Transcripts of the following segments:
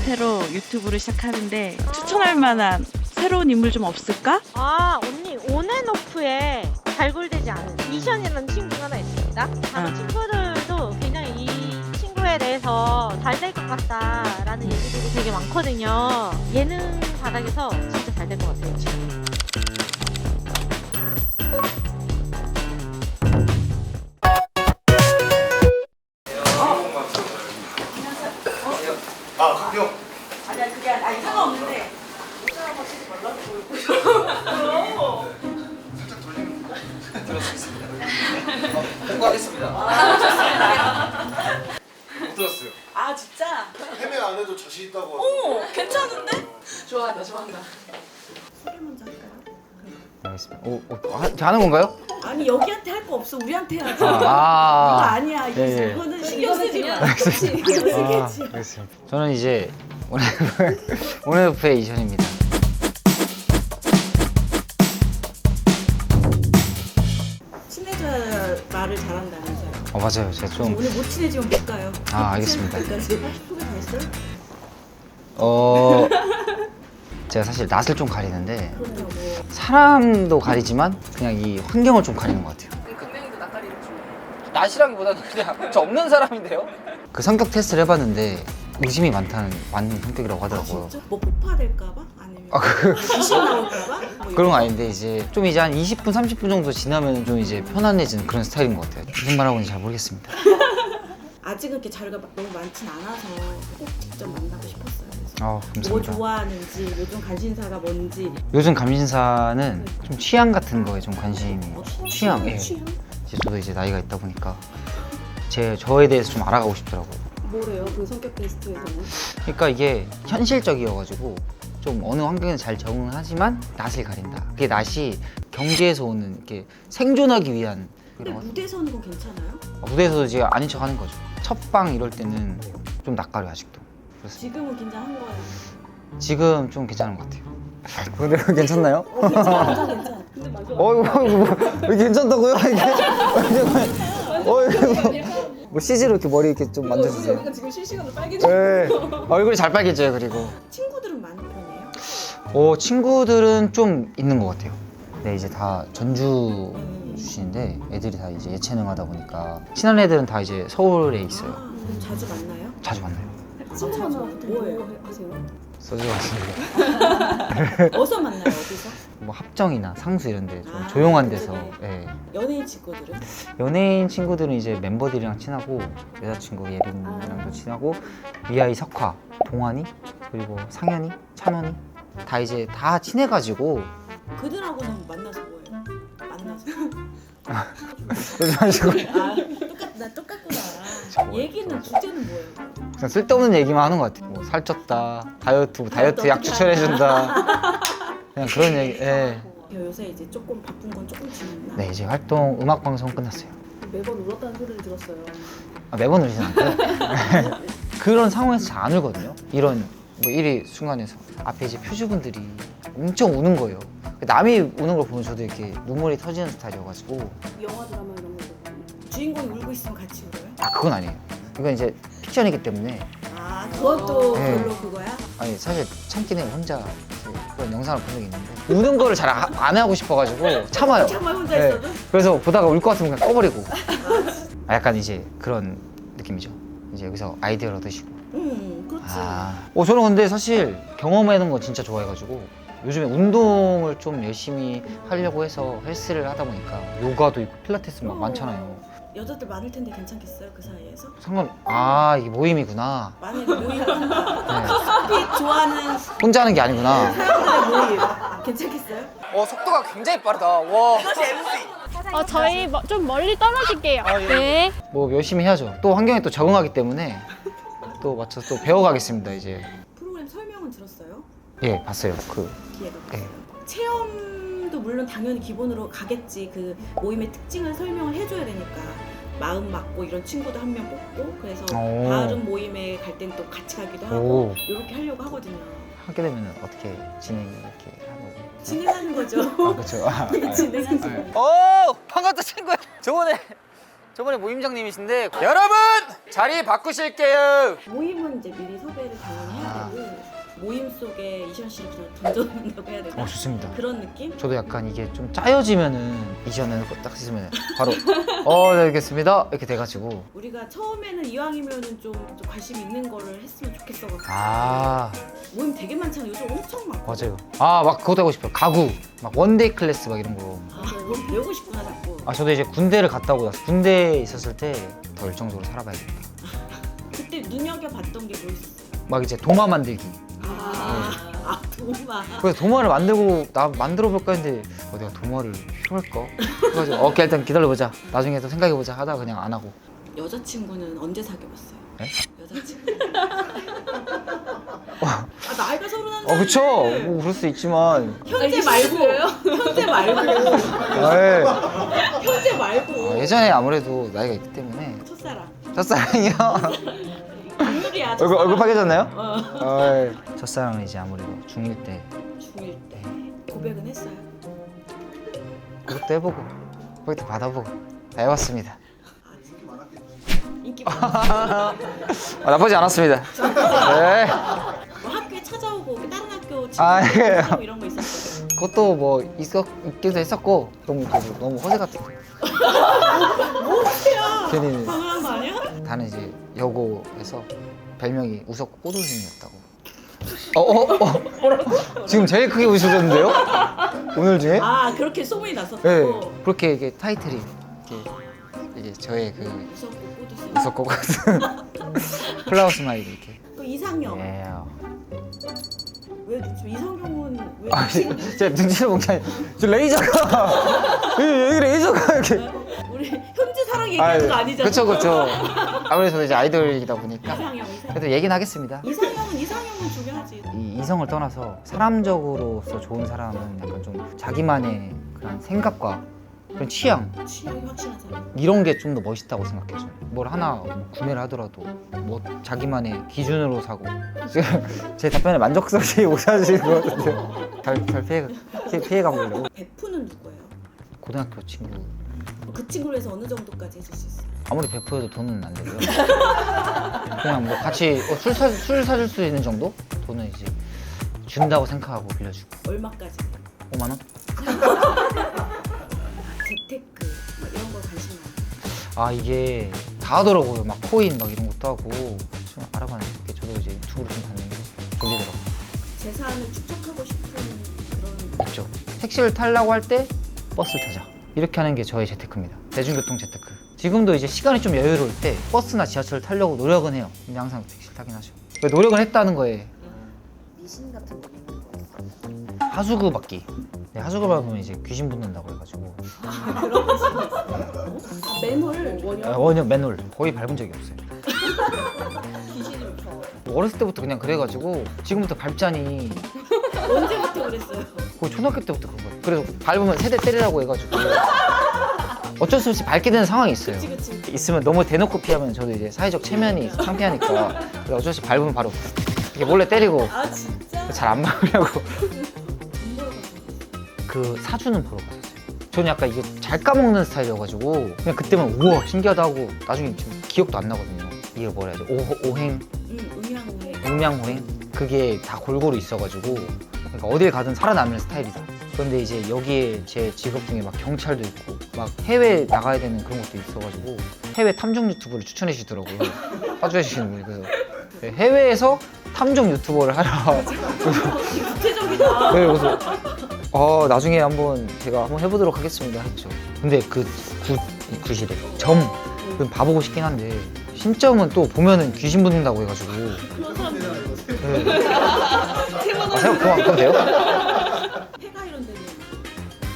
새로 유튜브를 시작하는데 추천할 만한 새로운 인물 좀 없을까? 아, 언니 온앤오프에 발굴되지 않은 이션이라는 친구가 하나 있습니다. 다른 친구들도 굉장히 이 친구에 대해서 잘 될 것 같다라는 얘기들이 되게 많거든요. 예능 바닥에서 진짜 잘 될 것 같아요, 지금. 아, 그럼요. 아니야 그게 아니 상관없는데 모자랑 벗지 말라고 살짝 돌리는 거. 들었습니다. 공부하겠습니다. 못 들었어요. 아 진짜? 헤매 안 해도 자신 있다고. 오 괜찮은데? 좋아한다 좋아한다. 소개 먼저 할까요? 알겠습니다. 하는 건가요? 아니 여기한테 할 거 없어 우리한테 해야지. 이거 아, 아니야 이거 예, 예. 이거는 신경 쓰지 마. 아, 쓰겠지. 알겠습니다. 저는 이제 온앤오프의 이션입니다. 친해져야 말을 잘한다면서요. 맞아요. 제가 좀 오늘 못 친해지면 못 가요. 알겠습니다. 소개 다 했어요? 제가 사실 낯을 좀 가리는데 그럼요 뭐. 사람도 가리지만 그냥 이 환경을 좀 가리는 것 같아요. 금명이도 낯가리는 중. 낯이라기보다는 그냥 저 없는 사람인데요? 그 성격 테스트를 해봤는데 의심이 많는 성격이라고 하더라고요. 진짜? 뭐 폭파될까봐? 아니면 그 귀신 나올까봐? 뭐 그런 거 아닌데 이제 좀 이제 한 20분, 30분 정도 지나면 좀 이제 편안해지는 그런 스타일인 것 같아요. 무슨 말 하고 있는지 잘 모르겠습니다. 아직은 이렇게 자료가 너무 많진 않아서 꼭 직접 만나고 싶었어요. 그래서 뭐 감사합니다. 좋아하는지, 요즘 관심사가 뭔지. 요즘 감신사는 좀 취향 같은 거에 좀 관심이 취향, 예. 취향? 이제 저도 이제 나이가 있다 보니까 저에 대해서 좀 알아가고 싶더라고요. 뭐래요? 그 성격 테스트에서는? 그러니까 이게 현실적이어가지고 좀 어느 환경에 잘 적응을 하지만 낯을 가린다. 그게 낯이 경계에서 오는 이렇게 생존하기 위한 근데 그런 무대 서는 건 괜찮아요? 무대에서도 이제 아닌 척 하는 거죠. 첫방 이럴 때는 좀 낯가려 아직도. 그렇습니다. 지금은 긴장한 거예요. 지금 좀 괜찮은 것 같아요. 근데 괜찮나요? 괜찮아. 근데 맞아. 이거 괜찮다고요? 이게? 뭐 CG로 이렇게 머리 이렇게 좀 만져주세요. 여기가 지금 실시간으로 빨개져. 네. 얼굴이 잘 빨개져요. 그리고 친구들은 많은 편이에요? 친구들은 좀 있는 것 같아요. 네, 이제 다 전주 출신인데 애들이 다 이제 예체능 하다 보니까 친한 애들은 다 이제 서울에 있어요. 그럼 자주 만나요? 자주 만나요. 친구는 뭐예요? 하세요? 소주 마시는 어디서 만나요? 어디서? 뭐 합정이나 상수 이런 데 좀 아, 조용한 데서. 그쪽에. 예. 연예인 친구들은? 연예인 친구들은 이제 멤버들이랑 친하고 여자친구 예린이랑도 친하고 위아이 석화, 동환이 그리고 상현이, 찬원이 다 이제 다 친해가지고 그들하고는 만나서 뭐예요? 만나서? 그러지 마시고 나 똑같구나. 저거요, 얘기는 주제는 뭐예요? 그냥 쓸데없는 얘기만 하는 것 같아요. 뭐 살쪘다, 다이어트 약 추천해준다 그냥 그런 얘기. 예. 요새 이제 조금 바쁜 건 조금씩 있나? 네, 이제 활동 음악 방송 끝났어요. 매번 울었다는 소리를 들었어요. 매번 울진 않고요. 그런 상황에서 잘 안 울거든요. 이런 뭐 일이 순간에서 앞에 이제 표주분들이 엄청 우는 거예요. 남이 우는 걸 보면 저도 이렇게 눈물이 터지는 스타일이어가지고. 영화 드라마 이런 거 주인공이 울고 있으면 같이 울어요? 그건 아니에요. 이건 이제 픽션이기 때문에. 아 그것도 네. 별로 그거야? 아니 사실 참기는 혼자 그런 영상을 본 적이 있는데 우는 거를 잘 안 하고 싶어가지고 참아요. 정말 혼자 네. 있어도? 그래서 보다가 울 것 같으면 그냥 꺼버리고. 약간 이제 그런 느낌이죠. 이제 여기서 아이디어를 얻으시고. 그렇지. 저는 근데 사실 경험하는 거 진짜 좋아해가지고 요즘에 운동을 좀 열심히 하려고 해서 헬스를 하다 보니까 요가도 있고 필라테스 막 많잖아요. 여자들 많을 텐데 괜찮겠어요? 그 사이에서? 이게 모임이구나. 만약에 모임한다. 네. 스피 좋아하는 혼자 하는 게 아니구나. 사람들의 모임 괜찮겠어요? 속도가 굉장히 빠르다. 와. 저희 좀 멀리 떨어질게요. 네. 뭐 열심히 해야죠. 또 환경에 또 적응하기 때문에 또 맞춰서 또 배워가겠습니다 이제. 프로그램 설명은 들었어요? 예, 봤어요. 기회가 네. 됐어요. 체험도 물론 당연히 기본으로 가겠지. 그 모임의 특징을 설명을 해줘야 되니까 마음 맞고 이런 친구도 한 명 뽑고 그래서 오. 다른 모임에 갈 땐 또 같이 가기도 하고 오. 이렇게 하려고 하거든요. 하게 되면 어떻게 진행을 이렇게 하는 거고. 진행하는 거죠. 그렇죠. 진행하는 거. 오, 반갑다 친구야. 저번에 모임장님이신데 여러분 자리 바꾸실게요. 모임은 이제 미리 섭외를 당연히 해야 되고 모임 속에 이시연 씨를 그냥 던져놓는다고 해야 되나? 좋습니다. 그런 느낌? 저도 약간 이게 좀 짜여지면은 이전에 딱 있으면 바로 네, 알겠습니다 이렇게 돼가지고 우리가 처음에는 이왕이면은 좀 관심 있는 거를 했으면 좋겠어가지고 아 모임 되게 많잖아요. 요즘 엄청 많고. 맞아요. 아 막 그것도 하고 싶어요. 가구 막 원데이 클래스 막 이런 거. 뭘 배우고 싶구나 자꾸. 저도 이제 군대를 갔다 오고 나서 군대에 있었을 때 더 열정적으로 살아봐야겠다. 그때 눈여겨봤던 게 뭐 있었어요? 막 이제 도마 만들기. 도마. 그래서 도마를 만들고 나 만들어 볼까 했는데 내가 도마를 필요할까? 그래서 오케이 일단 기다려보자. 나중에 또 생각해보자 하다가 그냥 안 하고. 여자친구는 언제 사귀어봤어요? 네? 여자친구. 나이가 31. 그쵸. 뭐 그럴 수 있지만. 현재 말고. 현재 말고. 네. 현재 말고. 예전에 아무래도 나이가 있기 때문에. 첫사랑. 첫사랑이요? 국룰이야. 얼굴 파괴졌나요? 어. 첫사랑은 이제 아무래도 중1 때 중1 때. 고백은 했어요? 그것도 해보고 그것도 받아보고 다 해봤습니다. 인기 많았어요. 나쁘지 않았습니다. 네. 뭐 학교에 찾아오고 다른 학교 아, 친구 예. 찾아오고 이런 거 있었어요? 그것도 뭐 있기도 했었고 너무 허세 같은 거. 뭐야? 괜히 당연한 거 아니야? 나는 이제 여고에서 별명이 우석고 꼬돌님이었다고. 지금 제일 크게 웃으셨는데요? 오늘 중에? 그렇게 소문이 났었다고? 네. 그렇게 이게 타이틀이 이게 저의 그 무섭고 꼬드스. 우석고 같은 플라워 스마일 이렇게. 또 이상형. 예. 왜 이상형은 왜? 진짜 눈치를 본 게 아니라 저 레이저가 여기 레이저가 이렇게. 우리 현지 사랑 얘기하는 거 아니잖아. 그쵸. 아무래도 저도 이제 아이돌이다 보니까 이상형. 그래도 얘기는 하겠습니다. 이상형은 중요하지. 이 이성을 떠나서 사람적으로서 좋은 사람은 약간 좀 자기만의 그런 생각과 그런 취향 취향이 확실한 사람. 이런 게 좀 더 멋있다고 생각해요. 저는. 뭘 하나 뭐 구매를 하더라도 뭐 자기만의 기준으로 사고. 지금 제 답변에 만족스럽게 못 하시는 것 같은데 별 피해가 보려고. 베프는 누구예요? 고등학교 친구. 그 친구를 해서 어느 정도까지 해줄 수 있어요? 아무리 베프해도 돈은 안 되고요. 그냥 뭐 같이 술 사줄 수 있는 정도? 돈은 이제 준다고 생각하고 빌려주고. 얼마까지? 5만 원? 재테크 막 이런 거 관심 많아요. 이게 다 하더라고요. 막 코인 막 이런 것도 하고 좀 알아봤는데 저도 이제 유튜브로 좀 봤는데 졸리더라고요. 재산을 축적하고 싶은 그런 없죠. 택시를 타려고 할 때 버스를 타자. 이렇게 하는 게 저의 재테크입니다. 대중교통 재테크. 지금도 이제 시간이 좀 여유로울 때 버스나 지하철을 타려고 노력은 해요. 근데 항상 택시를 타긴 하죠. 왜 노력은 했다는 거에 미신 같은 거 있는 거. 하수구 받기. 네, 하수구 밟으면 이제 귀신 붙는다고 해가지고 그런 거 있어. 맨홀 원형 원형 맨홀 거의 밟은 적이 없어요. 귀신이 무서워. 어렸을 때부터 그냥 그래가지고 지금부터 밟자니 언제부터 그랬어요? 거의 초등학교 때부터 그런 거예요. 그래서 밟으면 세대 때리라고 해가지고 어쩔 수 없이 밟게 되는 상황이 있어요. 그치. 있으면 너무 대놓고 피하면 저도 이제 사회적 체면이 창피하니까 그래서 어쩔 수 없이 밟으면 바로 이렇게 몰래 때리고 진짜? 잘 안 막으려고 돈 벌어 가지고. 그 사주는 보러 갔었어요. 저는 약간 이게 잘 까먹는 스타일이어가지고 그냥 그때만 우와 신기하다 하고 나중에 지금 기억도 안 나거든요. 이게 뭐라 해야 돼? 오행? 음양오해. 음양호행? 그게 다 골고루 있어가지고 그러니까 어딜 가든 살아남는 스타일이다. 그런데 이제 여기에 제 직업 중에 막 경찰도 있고 막 해외 나가야 되는 그런 것도 있어가지고 해외 탐정 유튜브를 추천해 주시더라고요. 사주해 주시는 분이. 그래서 네, 해외에서 탐정 유튜버를 하라. 구체적이다. 네, 그래서 나중에 한번 제가 한번 해보도록 하겠습니다 했죠. 근데 그 구실에 점은 봐보고 싶긴 한데 신점은 또 보면은 귀신 붙는다고 해가지고. 그런 사람들. 네. 생각 그만 돼요? 폐가 이런 데는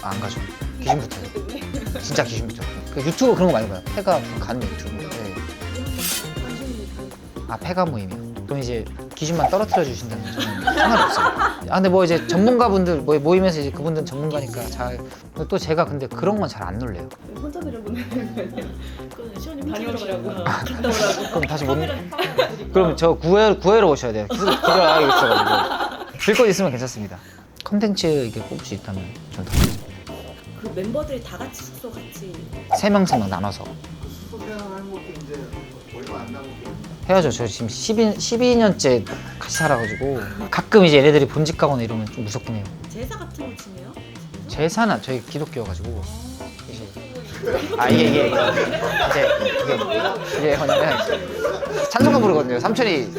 안 가죠. 귀신 붙어요. 진짜 귀신 붙어요. 그 유튜브 그런 거 많이 봐요. 폐가 가는 유튜브. 네. 관심이 다르다. 폐가 모임이요. 그럼 이제 귀신만 떨어뜨려 주신다는 저는 상관없어요. 근데 뭐 이제 전문가분들 뭐 모임에서 이제 그분들은 전문가니까 잘. 또 제가 근데 그런 건 잘 안 놀래요. 혼자 들어보는 그건 시원이 다녀오시라고. 갔다 오라고. 그럼 다시 못. 그럼 저 구애로 오셔야 돼요. 계속 기다려 있어가지고. 줄 것 있으면 괜찮습니다. 컨텐츠 이게 뽑을 수 있다면 저는 다 하겠습니다. 그 멤버들이 다 같이 숙소 같이 3명 나눠서. 것도 이제 얼마 안 남은 게 헤어져. 저 지금 12년째 같이 살아가지고 가끔 이제 얘네들이 본집 가거나 이러면 좀 무섭긴 해요. 제사 같은 거 지내요? 제사는 저희 기독교여가지고 이제 이게 뭐냐면 찬송가 부르거든요. 삼촌이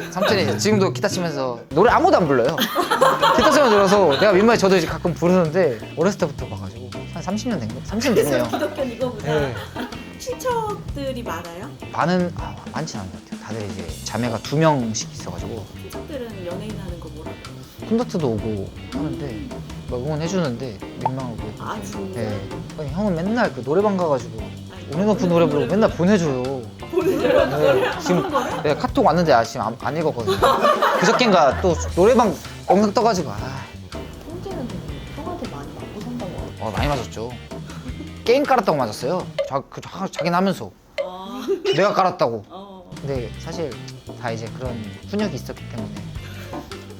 지금도 기타 치면서 노래 아무도 안 불러요. 기타 치면서 들어서 내가 민망해. 저도 이제 가끔 부르는데 어렸을 때부터 봐가지고 한 30년 된 거? 30년 됐네요. 기독교는 이거보다 네. 친척들이 많아요? 많진 않은 것 같아요. 다들 이제 자매가 2명씩 있어가지고 친척들은 연예인 하는 거 뭐라고? 콘서트도 오고 하는데 막 응원해주는데 민망하고. 아 진짜? 네. 아니, 형은 맨날 그 노래방 가가지고 온앤오프 노래 부르고 맨날 보내줘요. 보내줘요? 네, 지금 내가 카톡 왔는데 지금 안 읽었거든요. 그저께인가 또 노래방 영상 떠가지고 형제는 되게 형한테 많이 맞고 산다고 많이 맞았죠. 게임 깔았다고 맞았어요. 자기는 하면서 아, 내가 깔았다고. 네. 근데 사실 다 이제 그런 훈역이 있었기 때문에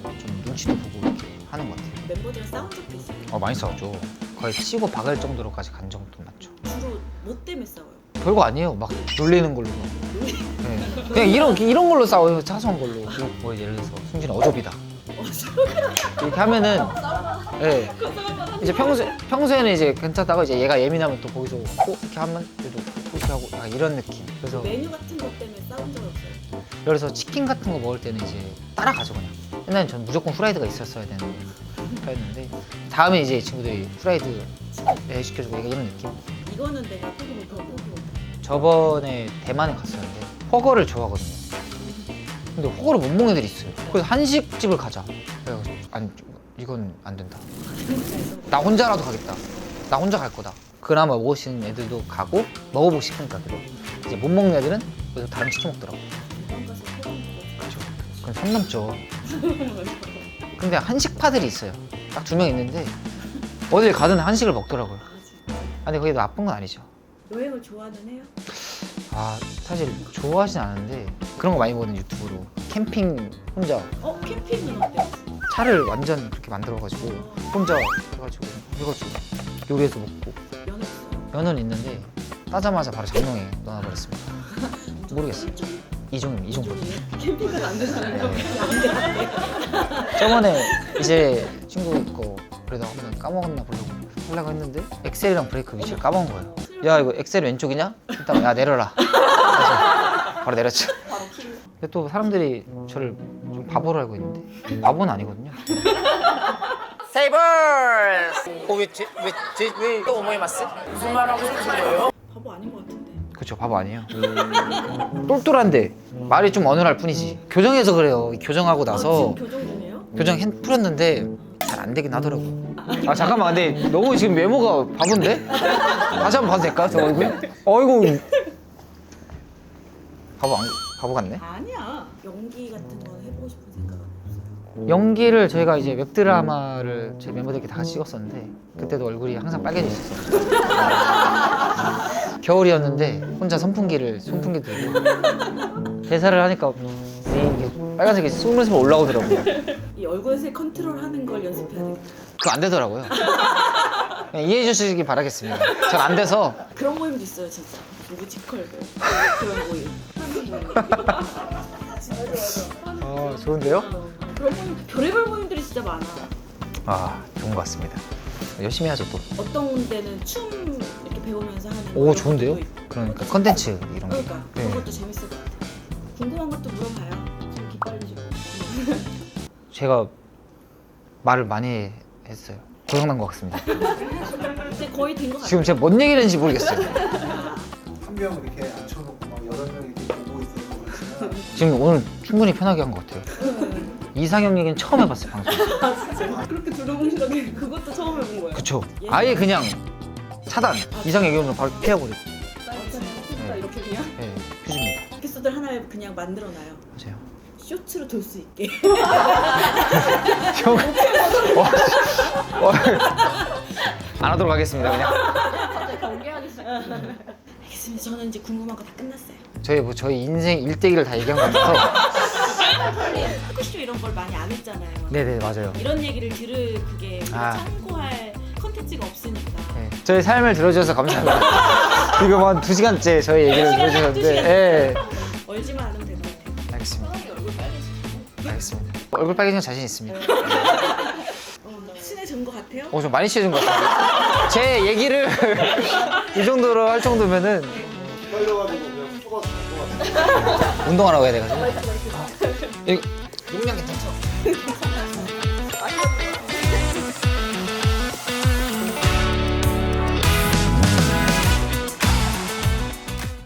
좀 눈치도 보고 이렇게 하는 것 같아요. 멤버들이랑 싸운 적도 있어요? 많이 싸웠죠. 거의 치고 박을 정도로까지 간 적도 많죠. 주로 뭐 때문에 싸워요? 별거 아니에요. 막 놀리는 걸로. 네. 그냥 이런 걸로 싸워요. 사소한 걸로. 뭐 예를 들어서 승진이 어좁이다. 이렇게 하면은 네. 이제 평소에는 이제 괜찮다가 이제 얘가 예민하면 또 거기서 이렇게 하면 그래도 그렇게 하고 약간 이런 느낌. 그래서 메뉴 같은 것 때문에 싸운 적 없어요? 그래서 치킨 같은 거 먹을 때는 이제 따라가죠 그냥. 옛날엔 전 무조건 후라이드가 있었어야 되는 타였는데 다음에 이제 친구들이 후라이드 시켜주고 약간 이런 느낌. 이거는 내가 포기 못하고 포기 못하고 저번에 대만에 갔었는데 훠거를 좋아하거든요. 근데 훠거를 못 먹는 애들이 있어요. 그래서 한식집을 가자. 그래서 아니 이건 안 된다. 나 혼자라도 가겠다. 나 혼자 갈 거다. 그나마 먹을 수 있는 애들도 가고 먹어보고 싶으니까. 그래도 이제 못 먹는 애들은 그래서 다른 시켜 먹더라고. 대만 가서 포기 그렇죠. 그럼 선 넘죠. 근데 한식파들이 있어요. 딱 2명 있는데 어딜 가든 한식을 먹더라고요. 근데 그게 나쁜 건 아니죠. 여행을 좋아는 해요? 사실 좋아하진 않은데 그런 거 많이 보거든요. 유튜브로. 캠핑 혼자 캠핑은 어때요? 차를 완전 그렇게 만들어가지고 혼자 해가지고 요리해서 먹고. 연애 있어요? 연은 있는데 따자마자 바로 장롱에 넣어버렸습니다. 모르겠어요. 이종범. 캠핑은 안 되잖아요. 저번에 이제 친구 거 그래도 한번 까먹었나 보려고 했는데 엑셀이랑 브레이크 위치를 까먹은 거예요. 야 이거 엑셀 왼쪽이냐? 일단 야 내려라. 그래서 바로 내렸죠. 근데 또 사람들이 저를 좀 바보로 알고 있는데 바보는 아니거든요. 세이버스! 왜 오모이마스? 무슨 말 하고 싶은 거예요? 바보 아닌 것 같은데. 그쵸, 바보 아니에요. 똘똘한데 말이 좀 어눌할 뿐이지. 교정해서 그래요. 교정하고 나서 지금 교정 중이에요? 교정 풀었는데 잘 안 되긴 하더라고요. 잠깐만, 근데 너무 지금 외모가 바본데? 다시 한번 봐도 될까? 저 얼굴? 어이구. 바보 같네? 아니야. 연기 같은 거 해보고 싶은 생각은 없어요? 연기를 저희가 이제 웹드라마를 저희 멤버들끼리 다 같이 찍었었는데 그때도 얼굴이 항상 빨개져 있었어요. 겨울이었는데 혼자 손풍기 들고 대사를 하니까 이게 빨간색이 스물스물 올라오더라고요. 이 얼굴색 컨트롤하는 걸 연습해야 되겠다. 그거 안 되더라고요. 그냥 이해해 주시기 바라겠습니다. 전 안 돼서. 그런 모임도 있어요, 진짜. 뮤지컬들. 그런 모임. 좋은데요? 그런 모임, 별의별 모임들이 진짜 많아. 좋은 것 같습니다. 열심히 하죠 또. 어떤 데는 춤 이렇게 배우면서 하는 오, 그런 좋은데요? 것도 있고. 그러니까 컨텐츠 이런 거. 그러니까 네. 그런 것도 재밌을 것 같아. 궁금한 것도 물어봐요. 좀 기빨리시고. 제가 말을 많이 했어요. 고장난 것 같습니다. 이제 거의 된 것 같아요. 지금 제가 뭔 얘기를 했는지 모르겠어요. 한 명 이렇게 앉혀놓고 막 여러 명 이렇게 보고 있는 거 같지만 지금 오늘 충분히 편하게 한 것 같아요. 이상형 얘기는 처음 해봤어요, 방송. 그렇게 들어보시다니 그것도 처음 해본 거예요. 그쵸. 아예 그냥 차단. 이상 얘기하면 바로 피해버리고. 진짜 이렇게 그냥 네, 휴지입니다. 에피소드 하나를 그냥 만들어놔요. 맞아요. 쇼츠로 돌 수 있게. 형, 안 하도록 하겠습니다, 그냥. 공개하기 시작했어요. 알겠습니다. 저는 이제 궁금한 거 다 끝났어요. 저희 인생 일대기를 다 얘기한 것 같아서. 토크쇼 이런 걸 많이 안 했잖아요. 네네, 맞아요. 이런 얘기를 들을 그게 우리가 아. 참고할 컨텐츠 선택지가 없으니까. 네. 저희 삶을 들어주셔서 감사합니다. 지금 한 2시간째 저희 얘기를 들어주셨는데 예. 얼지만 않으면 될 것 같아요. 알겠습니다. 알겠습니다. 얼굴 빨개지는 자신 있습니다. 친해진 것 같아요? 좀 많이 친해진 것 같아요. 제 얘기를 이 정도로 할 정도면은 떨려가지고 그냥 쏟아질 것 같아요. 운동하라고 해야 돼가지고. 용량 괜찮죠?